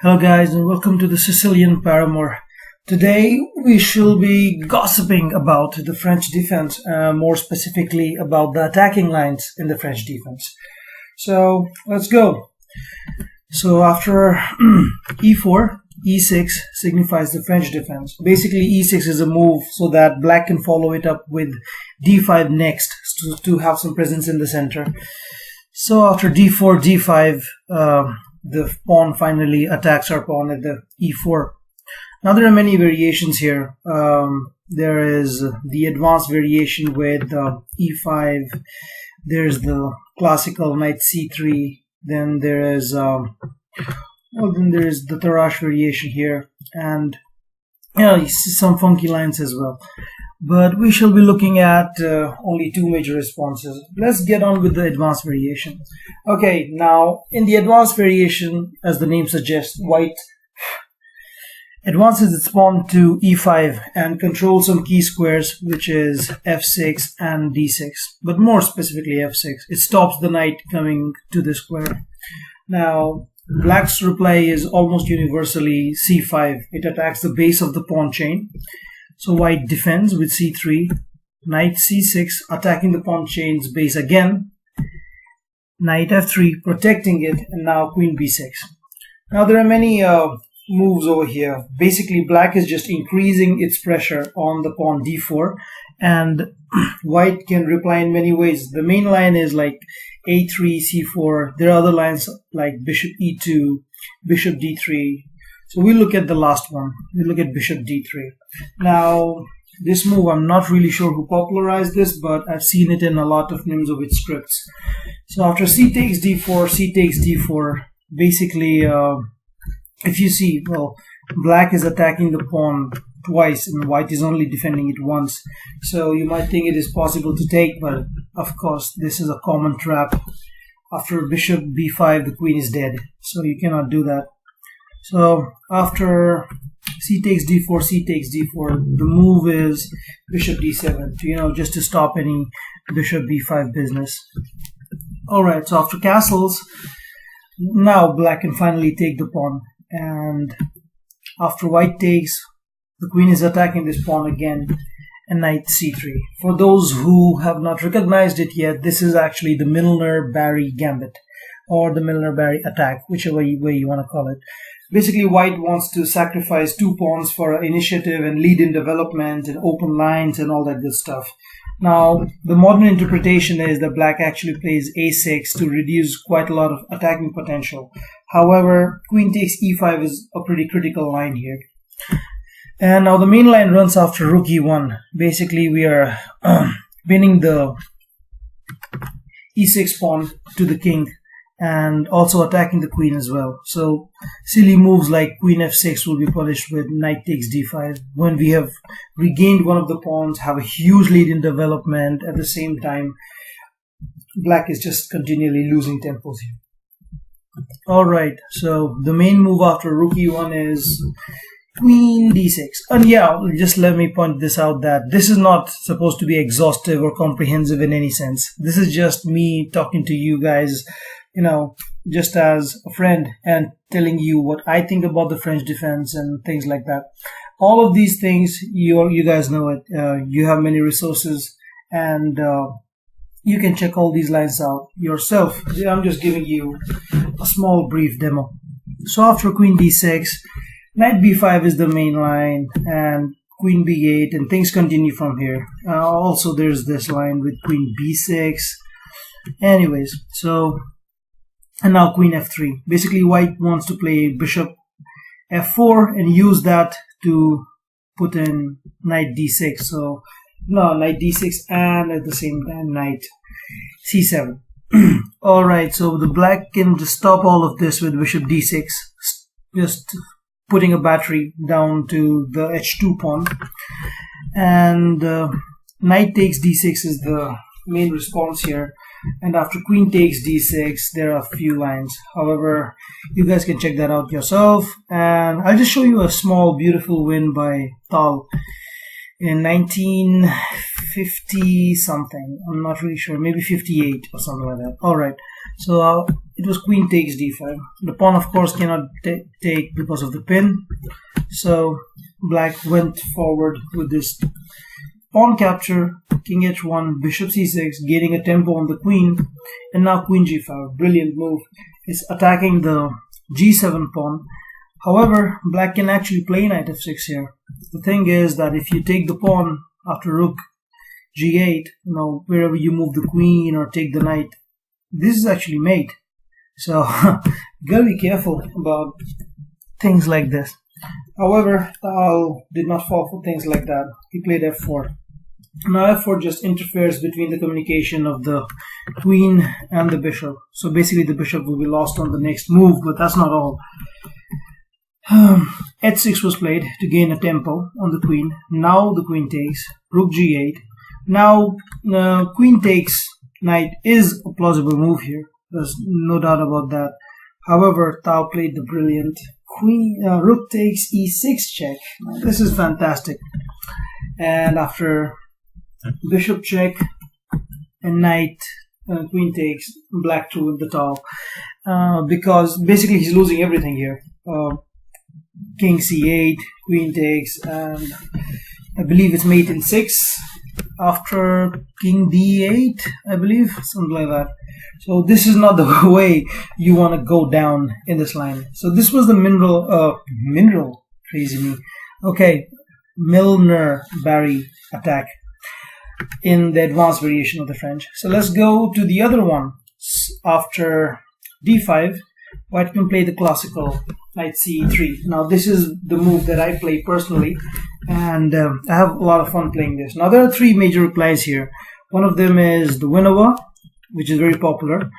Hello guys and welcome to the Sicilian Paramour. Today we shall be gossiping about the French defense, more specifically about the attacking lines in the French defense. So let's go. So after e4, e6 signifies the French defense. Basically e6 is a move so that black can follow it up with d5 next to have some presence in the center. So after d4, d5, the pawn finally attacks our pawn at the e4. Now there are many variations here. There is the advanced variation with e5. There's the classical knight c3. Then there is there's the Tarrasch variation here, and you see some funky lines as well. But we shall be looking at only two major responses. Let's get on with the advanced variation. Okay, now in the advanced variation, as the name suggests, white advances its pawn to e5 and controls some key squares, which is f6 and d6, but more specifically f6. It stops the knight coming to the square. Now black's reply is almost universally c5. It attacks the base of the pawn chain. So white defends with c3, knight c6, attacking the pawn chain's base again, knight f3, protecting it, and now queen b6. Now there are many moves over here. Basically black is just increasing its pressure on the pawn d4, and white can reply in many ways. The main line is like a3, c4. There are other lines like bishop e2, bishop d3. So we look at the last one. We look at bishop d3. Now, this move, I'm not really sure who popularized this, but I've seen it in a lot of Nimzowitsch scripts. So after c takes d4, c takes d4, basically, if you see, well, black is attacking the pawn twice and white is only defending it once. So you might think it is possible to take, but of course, this is a common trap. After bishop b5, the queen is dead. So you cannot do that. So after c takes d4, c takes d4, the move is bishop d7, just to stop any bishop b5 business. Alright, so after castles, now black can finally take the pawn. And after white takes, the queen is attacking this pawn again, and knight c3. For those who have not recognized it yet, this is actually the Milner-Barry gambit, or the Milner-Barry attack, whichever way you want to call it. Basically, white wants to sacrifice two pawns for initiative and lead in development and open lines and all that good stuff. Now, the modern interpretation is that black actually plays a6 to reduce quite a lot of attacking potential. However, queen takes e5 is a pretty critical line here. And now the main line runs after rook e1. Basically, we are pinning the e6 pawn to the king, and also attacking the queen as well. So silly moves like queen f6 will be punished with knight takes d5. When we have regained one of the pawns, have a huge lead in development, at the same time black is just continually losing tempos here. Alright, so the main move after rook e1 is queen d6. And yeah, just let me point this out that this is not supposed to be exhaustive or comprehensive in any sense. This is just me talking to you guys, just as a friend, and telling you what I think about the French defense and things like that. All of these things, you guys know it. You have many resources, and you can check all these lines out yourself. I'm just giving you a small brief demo. So after queen d6, knight b5 is the main line, and queen b8, and things continue from here. Also, there's this line with queen b6. Anyways, and now queen f3. Basically, white wants to play bishop f4 and use that to put in knight d6. So, no, knight d6 and at the same time knight c7. Alright, so the black can just stop all of this with bishop d6, just putting a battery down to the h2 pawn. And knight takes d6 is the main response here. And after queen takes d6, there are a few lines. However, you guys can check that out yourself. And I'll just show you a small, beautiful win by Tal in 1950 something. I'm not really sure, maybe 58 or something like that. Alright, So it was queen takes d5. The pawn, of course, cannot take because of the pin. So black went forward with this pawn capture, king h1, bishop c6, gaining a tempo on the queen, and now queen g5. Brilliant move. It's attacking the g7 pawn. However, black can actually play knight f6 here. The thing is that if you take the pawn after rook g8, wherever you move the queen or take the knight, this is actually mate. So you gotta be careful about things like this. However, Tal did not fall for things like that. He played f4. Now f4 just interferes between the communication of the queen and the bishop. So basically the bishop will be lost on the next move, but that's not all. h6 was played to gain a tempo on the queen. Now the queen takes, rook g8. Now queen takes knight is a plausible move here. There's no doubt about that. However, Tao played the brilliant rook takes e6 check. This is fantastic. And after bishop check and knight, queen takes, black to win the top. Because basically he's losing everything here. King c8, queen takes, and I believe it's mate in 6 after king d8, I believe, something like that. So this is not the way you want to go down in this line. So this was the Milner-Barry attack in the advanced variation of the French. So let's go to the other one. After d5, white can play the classical knight c3. Now this is the move that I play personally, and I have a lot of fun playing this. Now there are three major replies here. One of them is the Winova, which is very popular,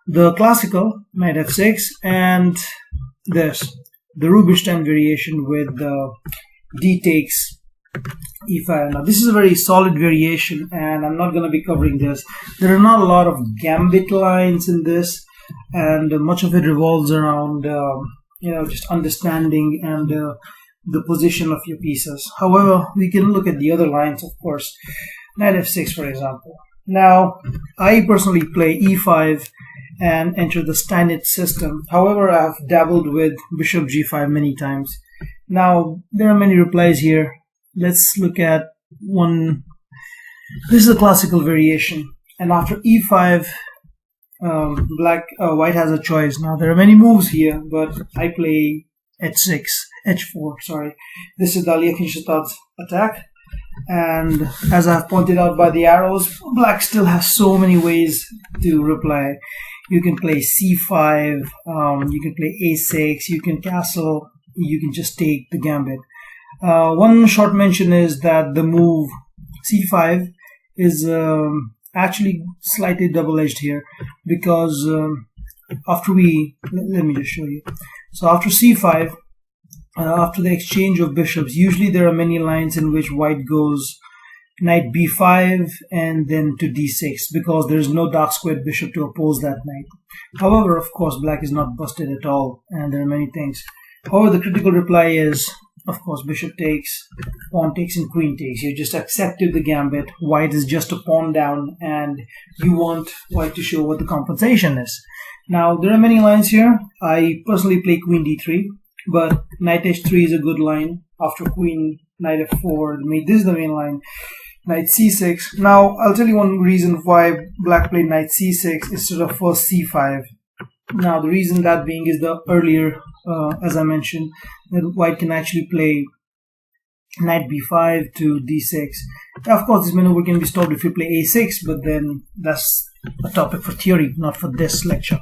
the classical knight f6, and this, the Rubinstein variation with d takes e5. Now this is a very solid variation, and I'm not going to be covering this. There are not a lot of gambit lines in this, and much of it revolves around just understanding and the position of your pieces. However, we can look at the other lines, of course. Knight f6, for example. Now, I personally play e5 and enter the Steinitz system. However, I have dabbled with bishop g5 many times. Now, there are many replies here. Let's look at one. This is a classical variation. And after e5, white has a choice. Now, there are many moves here, but I play h4, sorry. This is Dalia Kinshtat's attack. And as I've pointed out by the arrows, black still has so many ways to reply. You can play c5, you can play a6, you can castle, you can just take the gambit. One short mention is that the move c5 is actually slightly double-edged here, because let me just show you. So after c5, after the exchange of bishops, usually there are many lines in which white goes knight b5 and then to d6, because there is no dark squared bishop to oppose that knight. However, of course, black is not busted at all, and there are many things. However, the critical reply is, of course, bishop takes, pawn takes, and queen takes. You just accepted the gambit. White is just a pawn down, and you want white to show what the compensation is. Now, there are many lines here. I personally play queen d3. But knight h3 is a good line. After queen, knight f4, this is the main line. Knight c6. Now, I'll tell you one reason why black played knight c6 instead of first c5. Now, the reason that being is the earlier, as I mentioned, that white can actually play knight b5 to d6. Now, of course, this maneuver can be stopped if you play a6, but then that's a topic for theory, not for this lecture.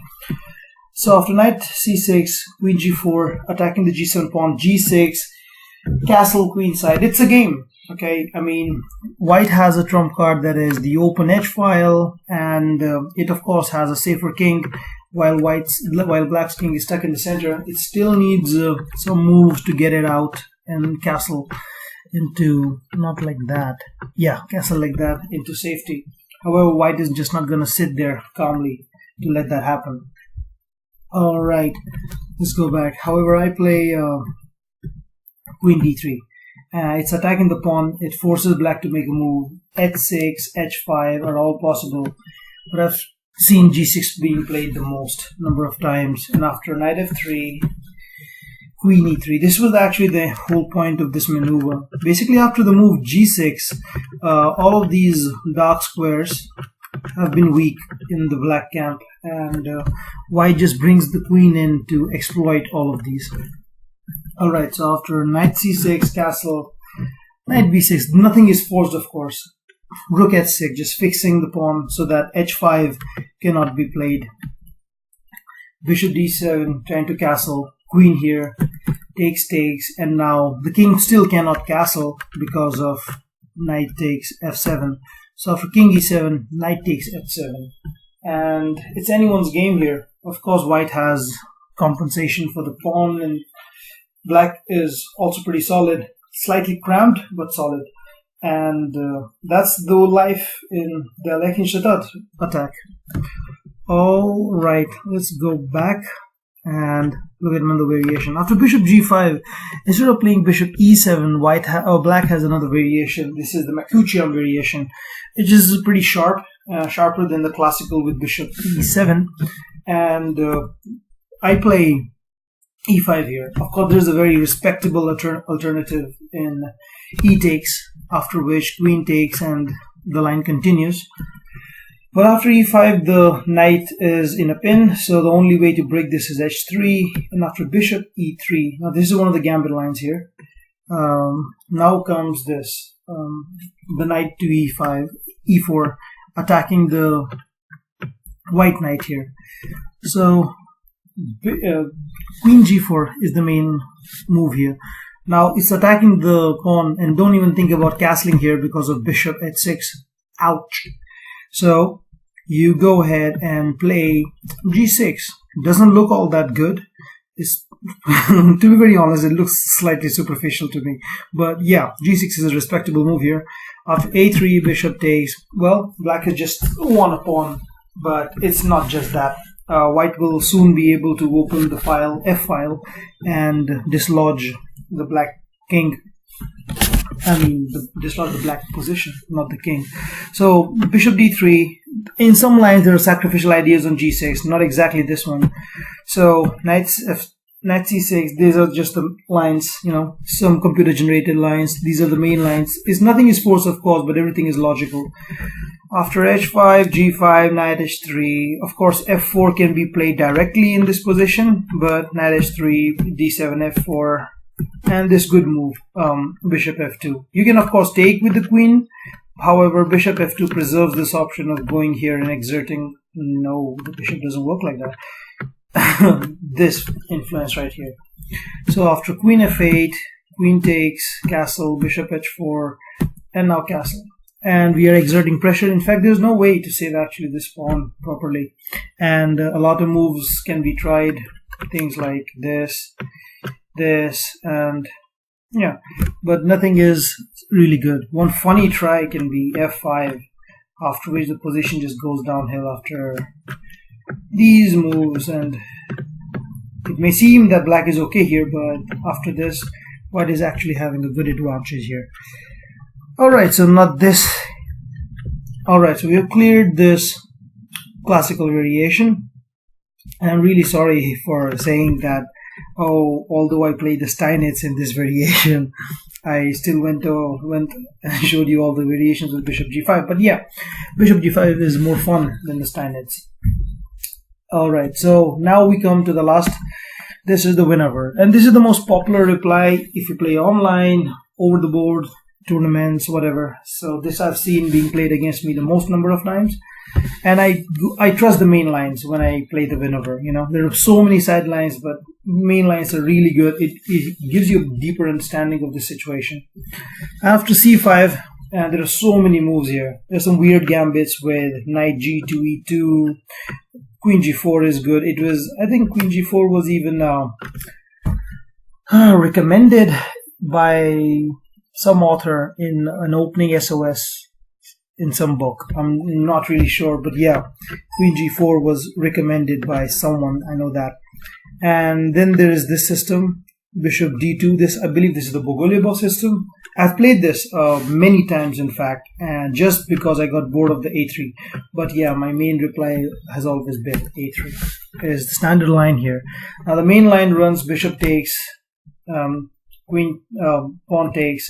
So after knight c6, queen g4, attacking the g7 pawn, g6, castle queenside. It's a game, okay? I mean, white has a trump card that is the open h-file, and it of course has a safer king, while black's king is stuck in the center. It still needs some moves to get it out and castle into, not like that. Yeah, castle like that into safety. However, white is just not going to sit there calmly to let that happen. Alright, let's go back. However, I play queen d3. It's attacking the pawn. It forces black to make a move. h6, h5 are all possible. But I've seen g6 being played the most number of times. And after knight f3, queen e3. This was actually the whole point of this maneuver. Basically, after the move g6, all of these dark squares have been weak in the black camp, and white just brings the queen in to exploit all of these. Alright, so after knight c6, castle, knight b6, nothing is forced, of course. Rook h6, just fixing the pawn so that h5 cannot be played. Bishop d7, trying to castle, queen here, takes, and now the king still cannot castle because of knight takes f7. So after king e7, knight takes f7. And it's anyone's game here. Of course, white has compensation for the pawn, and black is also pretty solid. Slightly cramped, but solid. And that's the life in the Alekhine attack. Alright, let's go back and look at another variation. After bishop g5, instead of playing bishop e7, black has another variation. This is the Makuchian variation, which is pretty sharp, sharper than the classical with bishop e7. And I play e5 here. Of course, there's a very respectable alternative in e takes, after which queen takes and the line continues. But after e5, the knight is in a pin, so the only way to break this is h3, and after bishop e3, now this is one of the gambit lines here. Now comes this, the knight to e5, e4, attacking the white knight here. So queen g4 is the main move here. Now it's attacking the pawn, and don't even think about castling here because of bishop h6. Ouch. So you go ahead and play g6. Doesn't look all that good. It's to be very honest, it looks slightly superficial to me. But yeah, g6 is a respectable move here. After a3, bishop takes. Well, black has just won a pawn, but it's not just that. White will soon be able to open the file, F file, and dislodge the black king. Dislodge the black position, not the king. So bishop d3. In some lines there are sacrificial ideas on g6, not exactly this one. So knight c6. These are just the lines, some computer generated lines. These are the main lines. Nothing is forced, of course, but everything is logical. After h5, g5, knight h3. Of course, f4 can be played directly in this position, but knight h3, d7, f4. And this good move, bishop f2. You can of course take with the queen. However, bishop f2 preserves this option of going here and exerting. No, the bishop doesn't work like that. This influence right here. So after queen f8, queen takes, castle, bishop h4, and now castle. And we are exerting pressure. In fact, there's no way to save actually this pawn properly. And a lot of moves can be tried. Things like this, and yeah, but nothing is really good. One funny try can be f5, after which the position just goes downhill after these moves, and it may seem that black is okay here, but after this, white is actually having a good advantage here. Alright, so not this. Alright, so we have cleared this classical variation. I'm really sorry for saying that, although I played the Steinitz in this variation, I still went and showed you all the variations with bishop g5. But yeah, bishop g5 is more fun than the Steinitz. Alright, so now we come to the last. This is the winner, and this is the most popular reply if you play online, over the board, tournaments, whatever. So this I've seen being played against me the most number of times. And I trust the main lines when I play the winner. There are so many side lines, but main lines are really good. It gives you a deeper understanding of the situation. After c5, there are so many moves here. There's some weird gambits with knight g2, e2, queen g4 is good. I think queen g4 was even recommended by some author in an opening SOS. In some book, I'm not really sure, but yeah, queen g4 was recommended by someone, I know that. And then there is this system, bishop d2. I believe this is the Bogoliubov system, I've played this many times, in fact, and just because I got bored of the a3. But yeah, my main reply has always been a3 is the standard line here. Now the main line runs bishop takes, queen, pawn takes,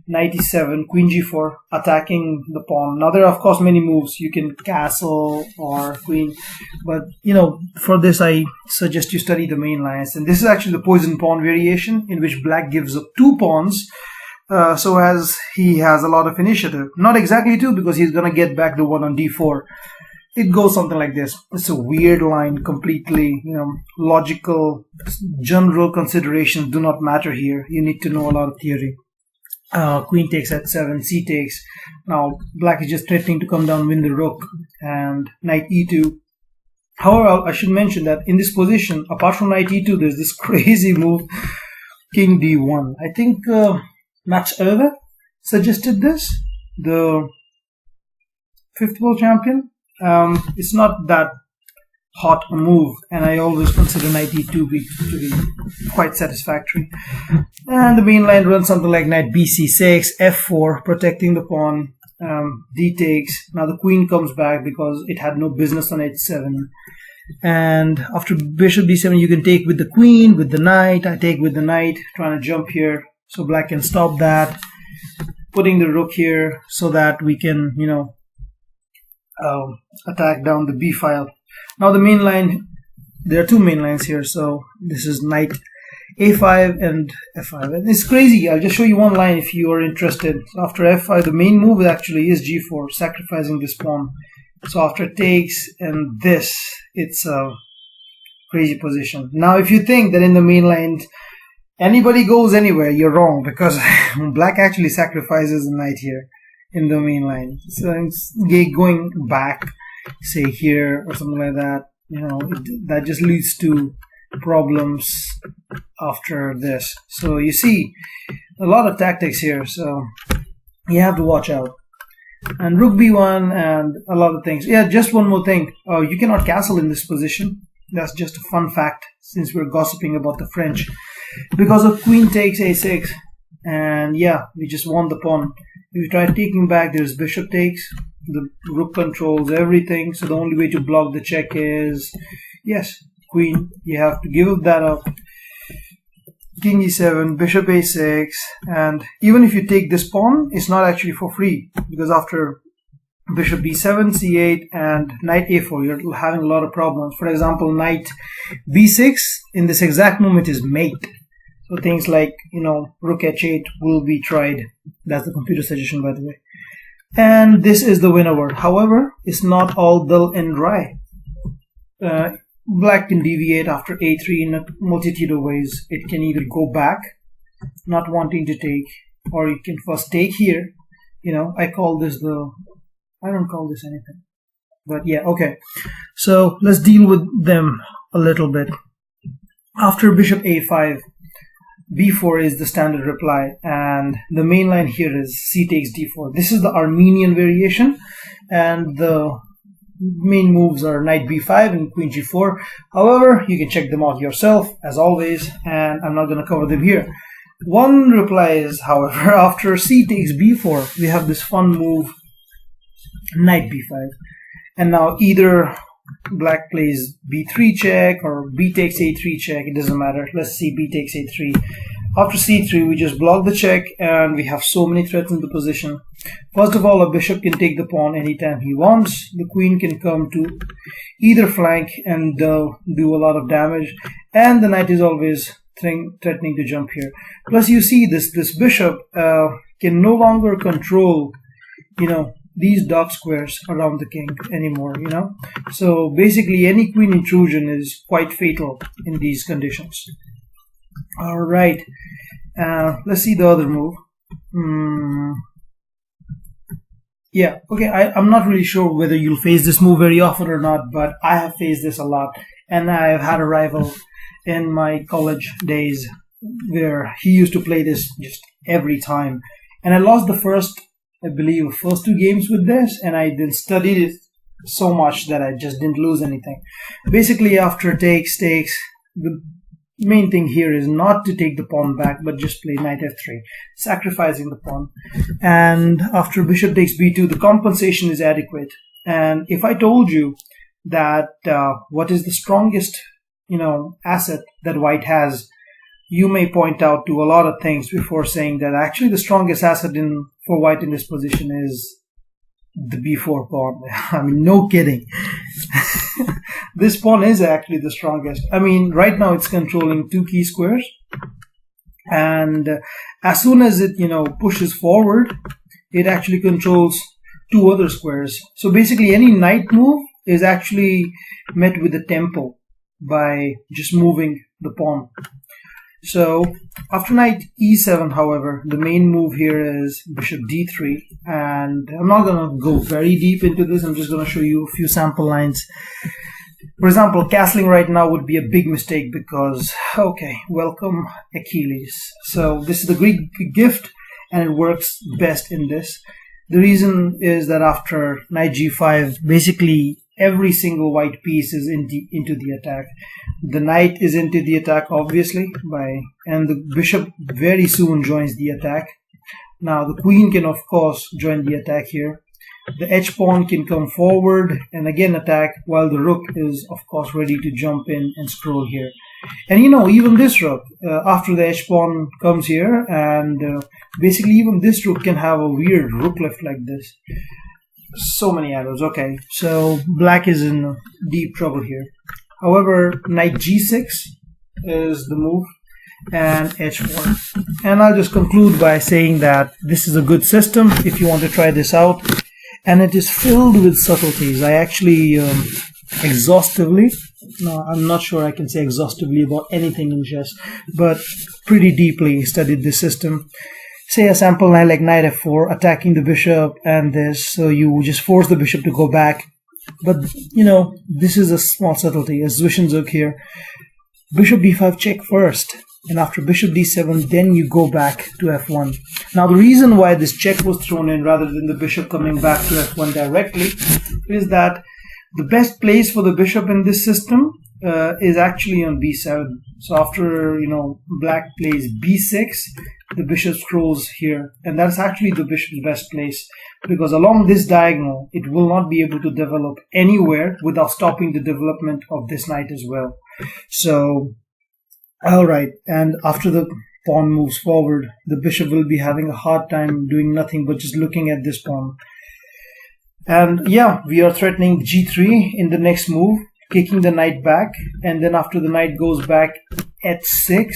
knight e7, queen g4, attacking the pawn. Now there are of course many moves. You can castle or queen, but for this I suggest you study the main lines. And this is actually the poison pawn variation, in which black gives up 2 pawns, so as he has a lot of initiative. Not exactly 2, because he's gonna get back the one on d4. It goes something like this. It's a weird line, completely, logical, general considerations do not matter here. You need to know a lot of theory. Queen takes h7, c takes. Now black is just threatening to come down, win the rook, and knight e2. However, I should mention that in this position, apart from knight e2, there's this crazy move, king d1. I think Max Erve suggested this, the 5th world champion. It's not that hot a move, and I always consider knight e2 to be quite satisfactory. And the main line runs something like knight bc6, f4, protecting the pawn, d takes. Now the queen comes back because it had no business on h7. And after bishop d7, you can take with the queen, with the knight. I take with the knight, trying to jump here, so black can stop that. Putting the rook here so that we can, attack down the b file. Now the main line, there are 2 main lines here, so this is knight a5 and f5. And it's crazy. I'll just show you one line if you are interested. So after f5, the main move actually is g4, sacrificing this pawn. So after takes and this, it's a crazy position. Now if you think that in the main line anybody goes anywhere, you're wrong, because black actually sacrifices a knight here in the main line. So it's going back, say here or something like that, that just leads to problems after this. So you see a lot of tactics here, so you have to watch out. And rook b1 and a lot of things. Yeah, just one more thing. You cannot castle in this position. That's just a fun fact, since we're gossiping about the French. Because of queen takes a6, and yeah, we just won the pawn. If you try taking back, there's bishop takes. The rook controls everything, so the only way to block the check is, yes, queen. You have to give that up. King e7, bishop a6, and even if you take this pawn, it's not actually for free, because after bishop b7, c8, and knight a4, you're having a lot of problems. For example, knight b6 in this exact moment is mate. So things like, rook h8 will be tried. That's the computer suggestion, by the way. And this is the winner word. However, it's not all dull and dry. Black can deviate after a3 in a multitude of ways. It can either go back, not wanting to take, or you can first take here. I call this I don't call this anything. But yeah, okay. So let's deal with them a little bit. After bishop a5, b4 is the standard reply, and the main line here is c takes d4. This is the Armenian variation, and the main moves are knight b5 and queen g4. However, you can check them out yourself, as always, and I'm not going to cover them here. One reply is, however, after c takes b4, we have this fun move, knight b5. And now either black plays b3 check or b takes a3 check, it doesn't matter. Let's see b takes a3. After c3, we just block the check, and we have so many threats in the position. First of all, a bishop can take the pawn anytime he wants. The queen can come to either flank and do a lot of damage, and the knight is always threatening to jump here. Plus, you see this bishop can no longer control, these dark squares around the king anymore, So basically, any queen intrusion is quite fatal in these conditions. All right, let's see the other move. Yeah, okay, I'm not really sure whether you'll face this move very often or not, but I have faced this a lot, and I've had a rival in my college days where he used to play this just every time, and I lost the first 2 games with this, and I then studied it so much that I just didn't lose anything. Basically, after takes, the main thing here is not to take the pawn back, but just play knight f3, sacrificing the pawn. And after bishop takes b2, the compensation is adequate. And if I told you that what is the strongest, asset that white has, you may point out to a lot of things before saying that actually the strongest asset for white in this position is the b4 pawn. I mean, no kidding. This pawn is actually the strongest. I mean, right now it's controlling 2 key squares, and as soon as it pushes forward, it actually controls 2 other squares. So basically any knight move is actually met with a tempo by just moving the pawn. So after knight e7, however, the main move here is bishop d3, and I'm not going to go very deep into this. I'm just going to show you a few sample lines. For example, castling right now would be a big mistake because, okay, welcome Achilles. So this is the Greek gift, and it works best in this. The reason is that after knight g5, basically every single white piece is into the attack. The knight is into the attack, obviously, and the bishop very soon joins the attack. Now the queen can of course join the attack here. The h-pawn can come forward and again attack, while the rook is of course ready to jump in and scroll here. And even this rook, after the h-pawn comes here, and basically even this rook can have a weird rook lift like this. So many arrows. Okay, so black is in deep trouble here. However, knight g6 is the move, and h4. And I'll just conclude by saying that this is a good system if you want to try this out, and it is filled with subtleties. I actually exhaustively, no, I'm not sure I can say exhaustively about anything in chess, but pretty deeply studied this system. Say a sample line like knight f4, attacking the bishop and this, so you just force the bishop to go back. But, this is a small subtlety, a Zwischenzug here. Bishop b5 check first, and after bishop d7, then you go back to f1. Now, the reason why this check was thrown in rather than the bishop coming back to f1 directly is that the best place for the bishop in this system is actually on b7. So after, black plays b6, the bishop scrolls here, and that's actually the bishop's best place, because along this diagonal it will not be able to develop anywhere without stopping the development of this knight as well. So alright, and after the pawn moves forward, the bishop will be having a hard time doing nothing but just looking at this pawn. And yeah, we are threatening g3 in the next move, kicking the knight back, and then after the knight goes back, h6.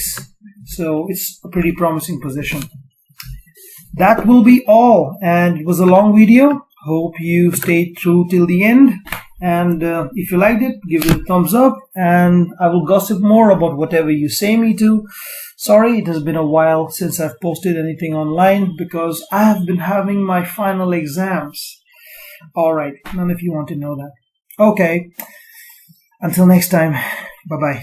So it's a pretty promising position. That will be all, and it was a long video. Hope you stayed through till the end, and if you liked it, give it a thumbs up, and I will gossip more about whatever you say me to. Sorry, it has been a while since I've posted anything online because I have been having my final exams. Alright, none of you want to know that. Okay, until next time, bye-bye.